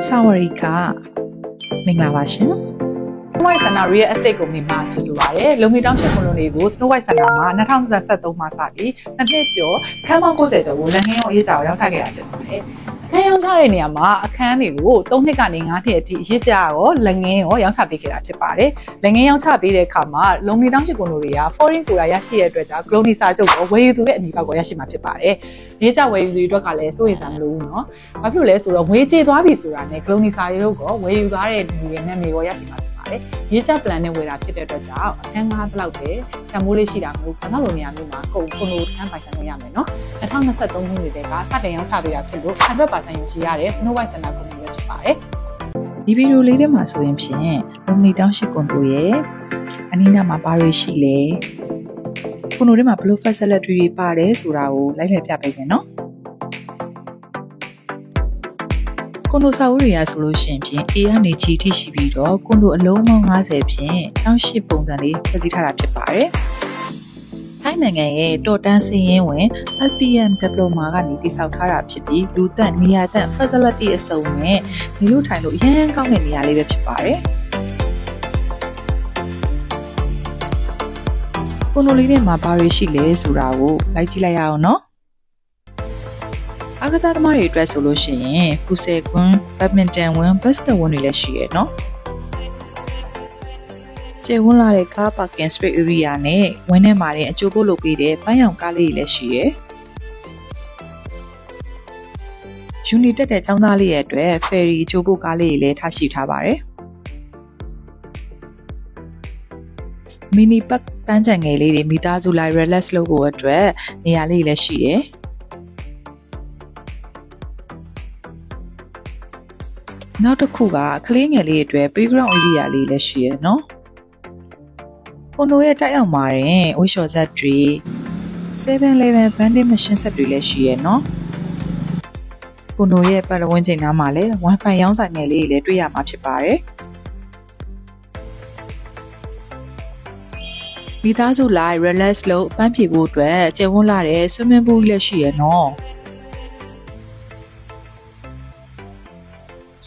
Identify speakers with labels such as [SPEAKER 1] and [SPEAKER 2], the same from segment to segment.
[SPEAKER 1] Sawarika Minglavashin
[SPEAKER 2] Snow White ဆန္ဒ Real Estate ကိုမြင်မှကျေးဇူးပါတယ်။လုံမီတောင်းချက်ခွန်လုံးတွေကို Snow White ဆန္ဒမှာ2023မှာစပြီးနှစ်နှစ်ကျော်ခန်းပေါင်း90ကျော်ကိုလက်ငင်းရောအရေးကြောင်ရောက်ချခဲ့တာဖြစ်ပါတယ်။အခန်းရောင်းချတဲ့နေရာမှာအခန်းတွေကို3နှစ်ကနေ5နှစ်အထိအရေးကြရောလက်ငင်းရောရောင်းချပေးခဲ့တာဖြစ်ပါတယ်။လက်ငင်းရောင်းချပေးတဲ့အခါမှာလုံမီတောင်းချက်ခွန်လုံးတွေက foreign ကိုရရှိတဲ့အတွက်ကြောင့် Global စာချုပ်ကိုဝယ်ယူသူရဲ့အနီးပေါက်ကိုရရှိမှာဖြစ်ပါတယ်။ရေးကြဝယ်ယူသူတွေအတွက်ကလည်းစိုးရိမ်စရာမလိုဘူးเนาะ။ဘာဖြစ်လို့လဲဆိုတော့ငွေကြေးသွားပြီဆိုတာနဲ့ Global စာချုပ်ကိုဝယ်ယူသွားတဲ့လူတွေနဲ့မျိုးရရှိမှာရေးချပလန်နဲ့ဝယ်တာဖြစ်တဲ့အတွက်ကြောင့်အခန်း5လောက်ပဲတန်ဖိုးလေးရှိတာမျိုးဘာလို့လိုနေရမျိုးမှာကုန်လိုအခန်းပိုင်ဆိုင်လို့ရမယ်နော်2023ခုနှစ်တည်းကစတင်ရောင်းချပေးတာဖြစ်လို့ 100% ယူရှိရတဲ့ Snow White Center ကုမ္ပဏီပဲဖြစ်ပါတယ်
[SPEAKER 1] ဒီဗီဒီယိုလေးထဲမှာဆိုရင်ဖြင့်လုံမီတောင်းရှိကွန်တို့ရဲ့အနီးနားမှာဘာတွေရှိလဲကွန်တို့ထဲမှာဘယ်လို facility တွေပါတယ်ဆိုတာကိုလိုက်လည်ပြပေးမယ်နော်ကွန်ဒိုစာအုပ်တွေကဆိုလို့ရှိရင်ဖြင့် A ကနေ G ထိရှိပြီးတော့ကွန်ဒိုအလုံးပေါင်း50ဖြင့်တောင်းရှိပုံစံလေးဖွဲ့စည်းထားတာဖြစ်ပါတယ်။ထိုင်းနိုင်ငံရဲ့တော်တန်းစင်းရင်းဝင် LPM Diploma ကနေတည်ဆောက်ထားတာဖြစ်ပြီးလူသက်နေရာသက် facility အစုံနဲ့နေလို့ထိုင်လို့အရင်ကောင်းတဲ့နေရာလေးပဲဖြစ်ပါတယ်။ကွန်ဒိုလေးထဲမှာဘာတွေရှိလဲဆိုတာကိုလိုက်ကြည့်လိုက်ရအောင်နော်။အားကစားသမားတွေအတွက်ဆိုလို့ရှိရင်ပူဆယ်ကွန်းဘတ်မင်တန်ဝင်းဘတ်စကတ်ဝင်းတွေလည်းရှိရเนาะကျေဝန်းလာတဲ့ကားပါကင်စပိတ် area နဲ့ဝင်းထဲမှာလည်းအကျိုးပို့လုပ်ပေးတဲ့ပန်းရောင်ကားလေးတွေလည်းရှိရယူနီတက်တဲ့ចောင်းသားလေးရဲ့အတွက် ferry အကျိုးပို့ကားလေးတွေလည်းထားရှိထားပါတယ်မီနီပတ်ပန်းချံငယ်လေးတွေမိသားစုလိုက် relax လုပ်ဖို့အတွက်နေရာလေးတွေလည်းရှိရနောက်တစ်ခုကကလေးငယ်လေးအတွက် playground area လေးလည်းရှိရနော်ကွန်ဒိုရဲ့တိုက်အောင်မှာရင်ဝှေ့လျှော်ဆက်တွေ 7-Eleven vending machine ဆက်တွေလည်းရှိရနော်ကွန်ဒိုရဲ့ပတ်ဝန်းကျင်နားမှာလည်း Wi-Fi ရောင်းဆိုင်ငယ်လေးတွေလည်းတွေ့ရမှာဖြစ်ပါတယ်မိသားစုလိုက် relax လုပ်ပန်းဖြေဖို့အတွက်ကျယ်ဝန်းလာတဲ့ swimming pool လည်းရှိရနော်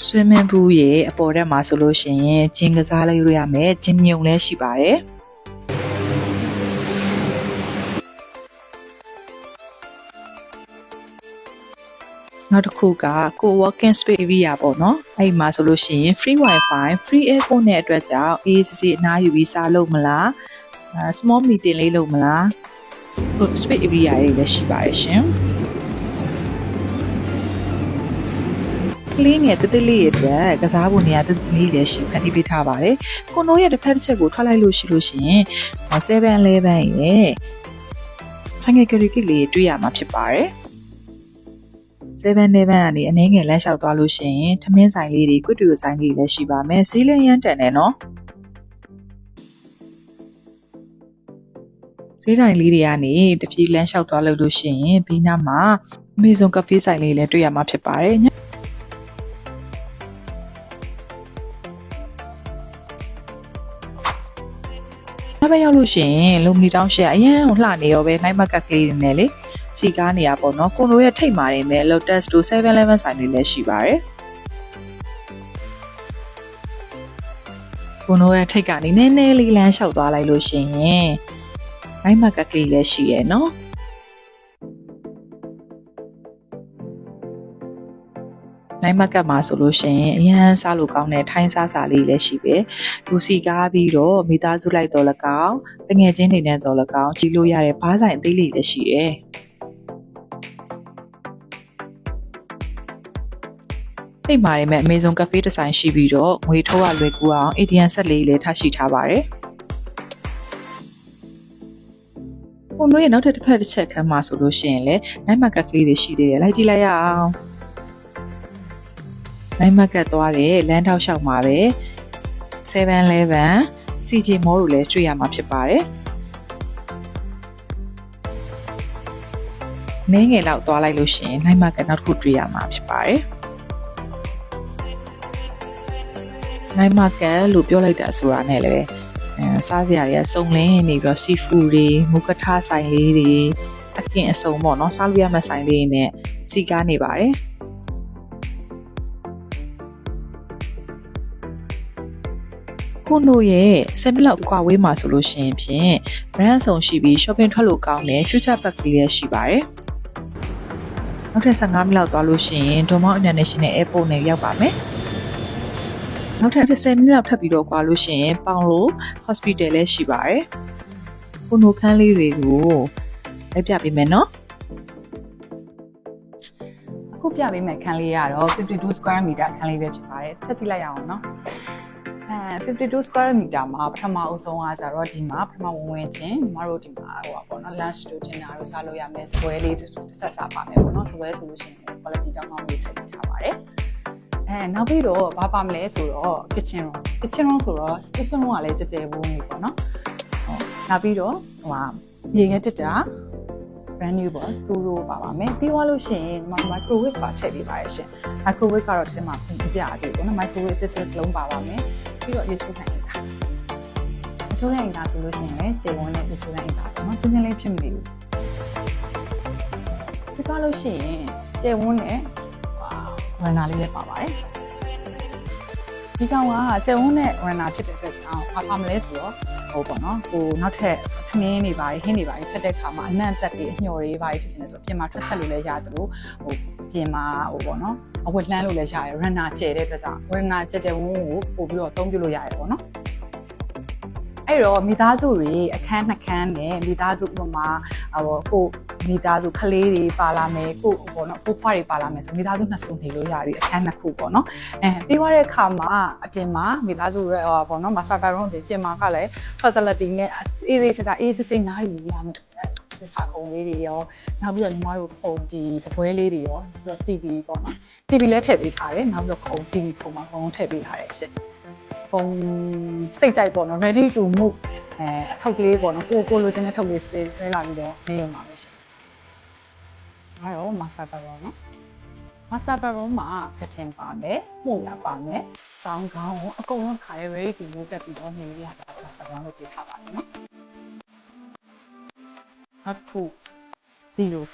[SPEAKER 1] swimming pool ရဲ့အပေါ်တက်မှာဆိုလို့ရှိရင်ဂျင်းကစားလေးလို့ရမယ်ဂျင်းမြုံလည်းရှိပါတယ်နောက်တစ်ခုက co-working space area ပေါ့နော်အဲ့ဒီမှာဆိုလို့ရှိရင် free wifi free aircon နဲ့အတွက်ကြောင့် AC အနားယူပြီးစားလို့မလား small meeting လေးလုပ်မလား space area တွေလည်းရှိပါတယ်ရှင်ကလေးငယ်တလေးရဲ့အတွက်ကစားဖို့နေရာတလေးလည်းရှိဖန်တီးပေးထားပါတယ်။ကွန်ဒိုရဲ့တစ်ဖက်တစ်ချက်ကိုထွက်လိုက်လို့ရှိလို့ရှိရင် 7-Eleven ရဲ့ဆိုင်ငယ်ကရီကစ်လေးတွေ့ရမှာဖြစ်ပါတယ်။ 7-Eleven ကနေအနည်းငယ်လမ်းလျှောက်သွားလို့ရှိရင်ထမင်းဆိုင်လေးတွေကွတ်တူဆိုင်လေးလည်းရှိပါမယ်။ဈေးလည်းရမ်းတန်တယ်နော်။ဈေးတိုင်းလေးတွေကနေတပြေးလမ်းလျှောက်သွားလို့ရှိရင်ပြီးနားမှာမေဇွန်ကဖေးဆိုင်လေးလည်းတွေ့ရမှာဖြစ်ပါတယ်။နောက်ပဲရောက်လို့ရှိရင်လုံမီတောင်းရှယ်အရင်လှနေရောပဲနိုင်မကတ်ကလေးတွေနဲ့လေစီကားနေရပေါ့နော်ကွန်ဒိုရဲ့ထိတ်မာနေမဲ့ Lotus to 7-Eleven ဆိုင်လေးလည်းရှိပါတယ်ကွန်ဒိုရဲ့ထိတ်ကနေနည်းနည်းလေးလမ်းလျှောက်သွားလိုက်လို့ရှိရင်နိုင်မကတ်ကလေးလည်းရှိရဲ့နော်နိုင်မကတ်မှာဆိုလို့ရှိရင်အရန်စားလို့ကောင်းတဲ့ထိုင်းစားစာလေးလည်းရှိပဲလူစီကားပြီးတော့မိသားစုလိုက်တော်လကောင်တငယ်ချင်းတွေနဲ့တော်လကောင်ကြီးလို့ရတဲ့ဘားဆိုင်အသေးလေးလည်းရှိတယ်ိတ်မာနေမဲ့ Amazon Cafe တစ်ဆိုင်ရှိပြီးတော့ငွေထုတ်ရလွယ်ကူအောင် ATM ဆက်လေးလည်းထားရှိထားပါတယ်ကွန်ဒိုရဲ့နောက်ထပ်တစ်ဖက်တစ်ချက်ခန်းမှာဆိုလို့ရှိရင်လည်းနိုင်မကတ်ကလေးတွေရှိသေးတယ်လိုက်ကြည့်လိုက်ရအောင်နိုင်မကတ်သွားတဲ့လမ်းထောက်လျှောက်မှာပဲ 7-Eleven CJ Mall ကိုလည်းတွေ့ရမှာဖြစ်ပါတယ်နည်းငယ်လောက်သွားလိုက်လို့ရှိရင်နိုင်မကတ်နောက်တစ်ခုတွေ့ရမှာဖြစ်ပါတယ်နိုင်မကတ်လို့ပြောလိုက်တာဆိုတာနဲ့လည်းစားစရာတွေကစုံလင်းနေပြီးတော့ seafood တွေမုကထားဆိုင်လေးတွေအကင်အစုံပေါ့နော်စားလို့ရမယ့်ဆိုင်လေးတွေနဲ့စီကားနေပါတယ် ကိုနိုရဲ့10မိနစ်လောက်ကွာဝေးမှာဆိုလို့ရှိရင်ဖြင့် brand ဆောင်ရှိပြီး shopping ထွက်လို့ကောင်းတဲ့ future pack လေးလည်းရှိပါတယ်နောက်ထပ်15မိနစ်လောက်သွားလို့ရှိရင် Domon International Airport နဲ့ရောက်ပါမယ်နောက်ထပ်10မိနစ်လောက်ထပ်ပြီးတော့ကွာလို့ရှိရင် Paulo Hospital လည်းရှိပါတယ်ကိုနိုခန်းလေးတွေကိုလိုက်ပြပေးမယ်နော်
[SPEAKER 2] အခုပြပေးမယ့်ခန်းလေးကတော့52 square meter ခန်းလေးပဲဖြစ်ပါတယ်ချက်ကြည့်လိုက်ရအောင်နော်52 square meter မှာပထမအဆုံးကကြတော့ဒီမှာပထမဝင်ချင်းညီမတို့ဒီမှာဟိုပါပေါ့နော် lunch တို့ dinner တို့စားလို့ရမယ်စပွဲလေးတစ်ဆက်စားပါမယ်ပေါ့နော်စပွဲဆိုလို့ရှိရင် quality ကောင်းကောင်းလေးထည့်ပေးထားပါတယ်နောက်ပြီးတော့ဘာပါမလဲဆိုတော့ kitchen room ဆိုတော့ kitchen room ကလည်းကြဲကြဲဝန်းနေပေါ့နော်နောက်ပြီးတော့ဟိုဟာရေခဲတက်တာ brand new ပေါ့တူရိုပါပါမယ်ပြီးသွားလို့ရှိရင်ဒီမှာ microwave ပါထည့်ပေးပါရရှင် microwave ကတော့ဒီမှာပြပြအပ်ပြီပေါ့နော် microwave တစ်စက်လုံးပါပါမယ်ပြီးတော့ရေချိုးခိုင်းနေတာရေချိုးခိုင်းနေတာဆိုလို့ရှိရင်လည်းကျေဝန်းနဲ့ရေချိုးခိုင်းနေတာပေါ့နော်ချင်းချင်းလေးဖြစ်မနေဘူးပြီးသွားလို့ရှိရင်ကျေဝန်းနဲ့runner လေးလည်းပါပါတယ်ဒီကောင်ကကျေဝန်းနဲ့ runner ဖြစ်တဲ့အတွက်ကြောင့်ဘာမလဲဆိုတော့ဟိုပေါ့နော်ဟိုနောက်ထပ်ခင်းနေပါဟင်းနေပါချက်တဲ့ခါမှာအနံ့သက်တွေအညှော်တွေပါဖြစ်နေဆိုပြင်မှာထွက်ချက်လို့လည်းရတယ်လို့ဟိုပြင်မှာဟိုပေါ့နော်အဝတ်လှမ်းလို့လည်းရတယ် runner ကျဲတဲ့အတွက်ကြောင့် runner ကျဲဝန်းကိုပို့ပြီးတော့အသုံးပြုလို့ရတယ်ပေါ့နော်အဲ့တော့မိသားစုတွေအခန်းနှစ်ခန်းနဲ့မိသားစုဥပမာဟိုကိုမိသားစုကလေးတွေပါလာမယ်ကိုပေါ့နော်ကိုဖွားတွေပါလာမယ်ဆိုမိသားစုနှစ်စုနေလို့ရပြီအခန်းနှစ်ခုပေါ့နော်ပြီးသွားတဲ့အခါမှာအပြင်မှာမိသားစုရဲ့ဟိုပေါ့နော် master bedroom တွေပြင်မှာကလည်း facility နဲ့အေးချာအေးစစ်စစ်နားယူရမယ်စစ်ဖာကုံလေးတွေရောနောက်ပြီးတော့ညီမတို့ခုံဒီစပွဲလေးတွေရောပြီးတော့ TV ပေါ့နော် TV လည်းထည့်ပေးထားတယ်နောက်ပြီးတော့ခုံ TV ခုံမှာခုံထည့်ပေးထားတယ်ရှင့်ပုံစိတ်ကြိုက်ပေါ့နော် ready to move အထုပ်ကလေးပေါ့နော်ကိုလိုချင်တဲ့ထုပ်လေးစေးဆွဲလာပြီးတော့နေရမှာပဲရှင်။ဒါတော့ master bedroom နော် master bedroom မှာ curtain ပါမယ်မှုရပါမယ်ကောင်းကောင်းကိုအကုန်လုံးခါရဲ ready to move တက်ပြီးတော့နေရတာ master bedroom လို့ပြထားပါတယ်နော်။အခုဒီလို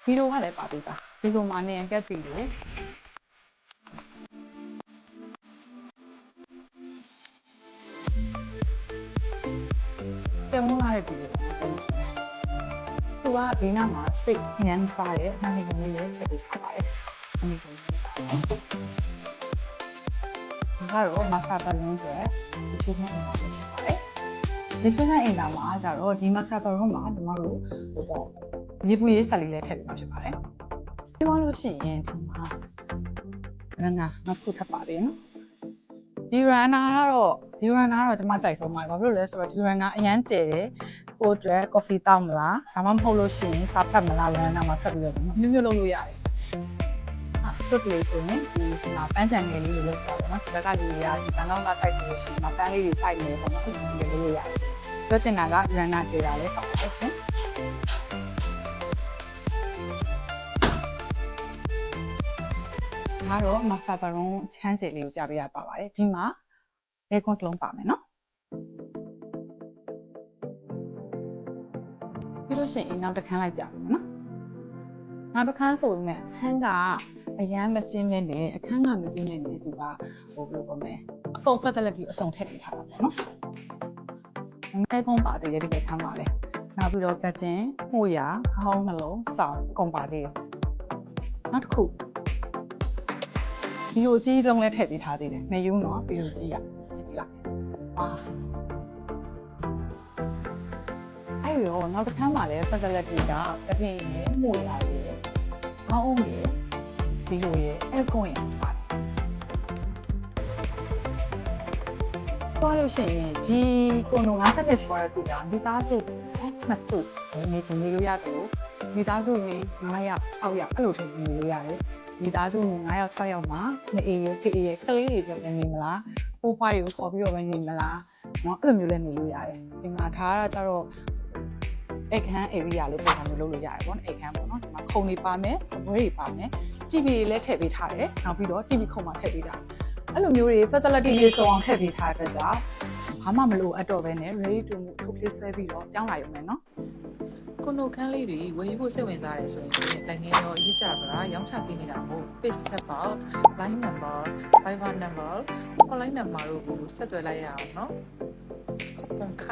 [SPEAKER 2] ကလည်းပါပြီပါဒီလိုမှနေရကက်ပြီးလို့ကျမလာတဲ့ဒီလိုသူကဘေးနားမှာ space ညံစားရဲ့နာမည်ကြီးလေးထည့်ပေးထားပါတယ်။အမေကကတော့ master bedroom ဆိုရယ်ဒီချိုးနဲ့အိမ်သာဖြစ်ပါတယ်။ဒီချိုးနဲ့အိမ်သာမှာကျတော့ဒီ master bedroom မှာညီမတို့ဟိုပေါ့ရေပူရေးဆက်လေးလည်းထည့်ပေးမှာဖြစ်ပါတယ်။ပြောလို့ရှိရင်ဒီမှာနောက်ခုထပ်ပါသေးနော်။ဒီ runner ကတော့ဒီ runner တော့ကျွန်မကြိုက်ဆုံးပါဘာဖြစ်လို့လဲဆိုတော့ဒီ runner အရန်ကျယ်တယ်ကိုအတွက် coffee တောက်မလားဒါမှမဟုတ်လို့ရှိရင်စားဖက်မလား runner မှာဖက်ပြီးတော့မျိုးလုပ်လို့ရတယ်ဆွတ်ကလေးဆိုရင်ဒီမှာပန်းချံငယ်လေးလိုလုပ်တာပေါ့နော်ဒီဘက်ကလူတွေကဒီပန်းကောင်းကစိုက်ဆိုလို့ရှိရင်ပန်းလေးတွေစိုက်နေပေါ့နော်ဒီလိုလုပ်ရတယ်ပြောချင်တာက runner ကျယ်တာလေးပါပါရှင်ဒါတော့ master bedroom ချမ်းကျယ်လေးကိုပြပေးရပါပါတယ်ဒီမှာ aircon လုံးပါမယ်နော်ပြီးလို့ရှိရင်နောက်တစ်ခန်းလိုက်ပြမယ်နော်နောက်တစ်ခန်းဆိုပေမဲ့အခန်းကအရန်မကျင်းနေတယ်အခန်းကမကျင်းနေတယ်သူကဟိုဘယ်လိုပြောမလဲအကုန် facility အစုံထည့်ပေးထားတာပေါ့နော်aircon ပါသေးတယ်ဒီခန်းပါလေနောက်ပြီးတော့ကတ်တင်မှုရခေါင်းနှလုံးစောင်းအကုန်ပါသေးတယ်နောက်တစ်ခုဗီဒီယိုကြီးလုံးလည်းထည့်ပေးထားသေးတယ်နေယူနော်ဗီဒီယိုကြီးရကြည့်လိုက်ဝါအဲ့ရောနောက်တစ်ခါမှလည်း facility ကတပင်းရမှုရရတယ်။ကောင်းအောင်ရဒီလိုရအဲ့ကွန်ရပါတယ်။သွားလို့ရှိရင်ဒီကွန်တို့50 square တူတာမိသားစုနှစ်စုနေချင်နေလို့ရတယ်လို့မိသားစုနေ9ယောက်6ယောက်အဲ့လိုထည့်နေလို့ရတယ်။မိသားစု9ယောက်6ယောက်မှာနေအေးရခေအေးရကလေးတွေပြောနေမလား။ပိုးဖွားတွေကိုခေါ်ပြီးတော့နေမလား။เนาะအဲ့လိုမျိုးလည်းနေလို့ရတယ်။ဒီမှာထားတာကြတော့အိတ်ခမ်း area လေးပုံစံမျိုးလုပ်လို့ရတယ်ပေါ့နော်အိတ်ခမ်းပေါ့နော်ဒီမှာခုံတွေပါမယ်စပွဲတွေပါမယ် TV တွေလည်းထည့်ပေးထားတယ်နောက်ပြီးတော့ TV ခုံမှာထည့်ပေးတာအဲ့လိုမျိုးတွေ facility တွေစုံအောင်ထည့်ပေးထားတဲ့ကြောင့်ဘာမှမလိုအပ်တော့ဘဲနဲ့ ready to move ထုတ်လေးဆွဲပြီးတော့ပြောင်းလာရုံနဲ့နော်
[SPEAKER 1] ကိုနိုခန်းလေးတွေဝယ်ယူဖို့စိတ်ဝင်စားတယ်ဆိုရင်လက်ငင်းရောရေးကြပါလားရောင်းချပေးနေတာမို့ page chat box line number Viber number online number တို့ကိုဆက်သွယ်လိုက်ရအောင်နော်ခပ်ပုံခ